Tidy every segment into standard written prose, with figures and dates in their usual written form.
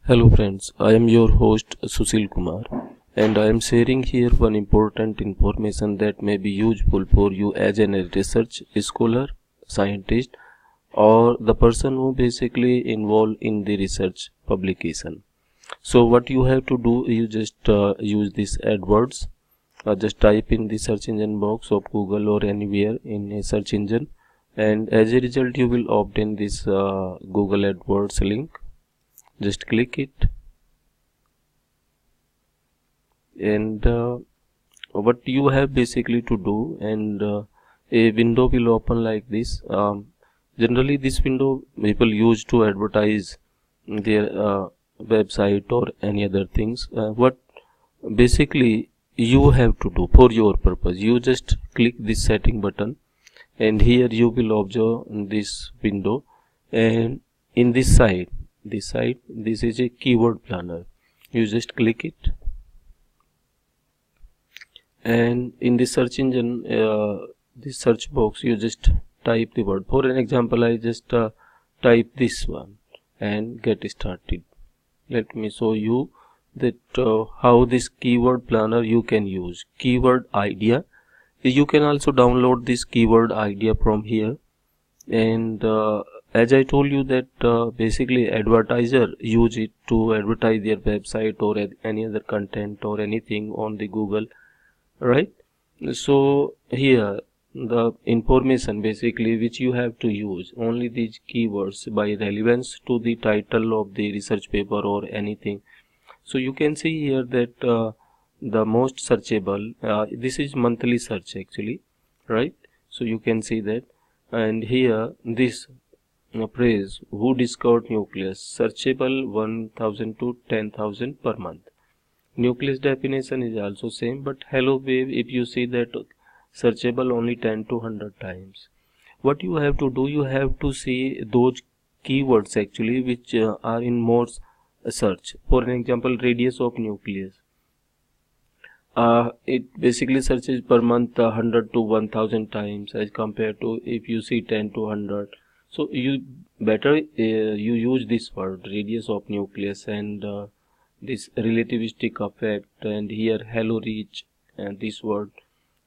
Hello friends, I am your host Susil Kumar and I am sharing here one important information that may be useful for you as a research scholar, scientist or the person who basically involved in the research publication. So what you have to do, you just use this AdWords, just type in the search engine box of Google or anywhere in a search engine, and as a result you will obtain this Google AdWords link. Just click it and what you have basically to do, and a window will open like this. Generally this window people use to advertise their website or any other things. What basically you have to do for your purpose, you just click this setting button and here you will observe this window, and in this side, this is a keyword planner. You just click it and in the search engine, this search box, you just type the word. For an example, I just type this one and get started. Let me show you that how this keyword planner you can use. Keyword idea, you can also download this keyword idea from here, and as I told you that basically advertiser use it to advertise their website or any other content or anything on the Google, right? So here the information basically which you have to use only these keywords by relevance to the title of the research paper or anything. So you can see here that the most searchable, this is monthly search actually, right? So you can see that, and here this phrase who discovered nucleus, searchable 1000 to 10,000 per month. Nucleus definition is also same, but hello wave, if you see that searchable only 10 to 100 times. What you have to do, you have to see those keywords actually which are in more search. For an example, radius of nucleus, it basically searches per month 100 to 1000 times as compared to if you see 10 to 100. So you better you use this word radius of nucleus and this relativistic effect, and here hello reach, and this word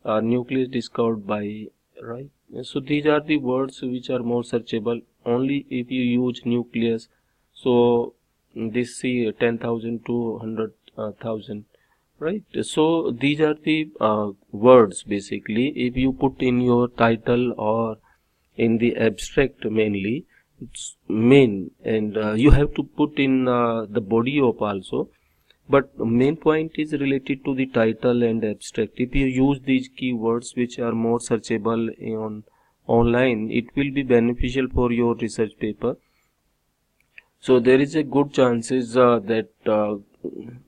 nucleus discovered by, right? So these are the words which are more searchable only if you use nucleus. So this see 10,000 to 100,000, right? So these are the words basically if you put in your title or in the abstract mainly, it's main, and you have to put in the body of also, but main point is related to the title and abstract. If you use these keywords which are more searchable on online, it will be beneficial for your research paper. So there is a good chances that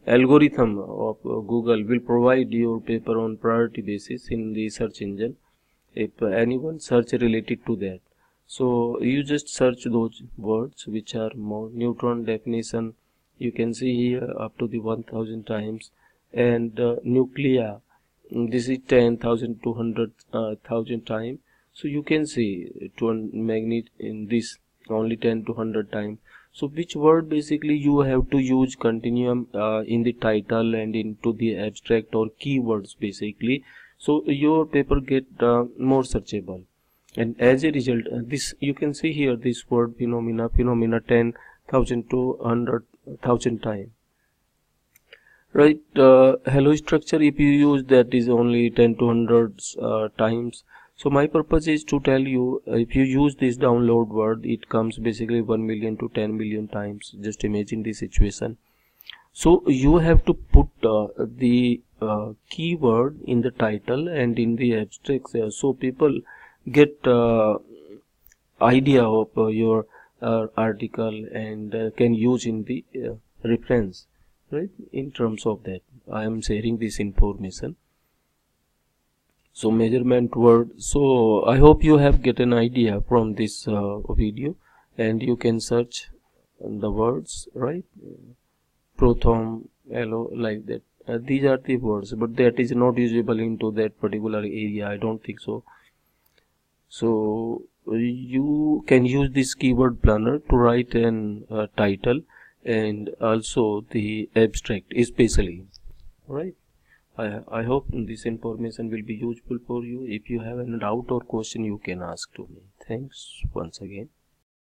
algorithm of Google will provide your paper on priority basis in the search engine if anyone search related to that. So you just search those words which are more. Neutron definition, you can see here up to the 1000 times, and nuclei, this is 10,000 to 100,000 times. So you can see to magnet in this only 10 to 100 times. So which word basically you have to use continuum in the title and into the abstract or keywords basically, so your paper get more searchable. And as a result, this you can see here this word phenomena 10,000 to 100,000 times, right? Hello structure, if you use that is only 10 to 100 times. So my purpose is to tell you, if you use this download word, it comes basically 1 million to 10 million times. Just imagine the situation. So you have to put the keyword in the title and in the abstract, so people get idea of your article and can use in the reference, right? In terms of that, I am sharing this information. So measurement word. So I hope you have get an idea from this video, and you can search the words, right? Prothom, hello, like that. These are the words, but that is not usable into that particular area, I don't think so. So you can use this keyword planner to write an title and also the abstract especially. Right. I hope this information will be useful for you. If you have any doubt or question, you can ask to me. Thanks once again.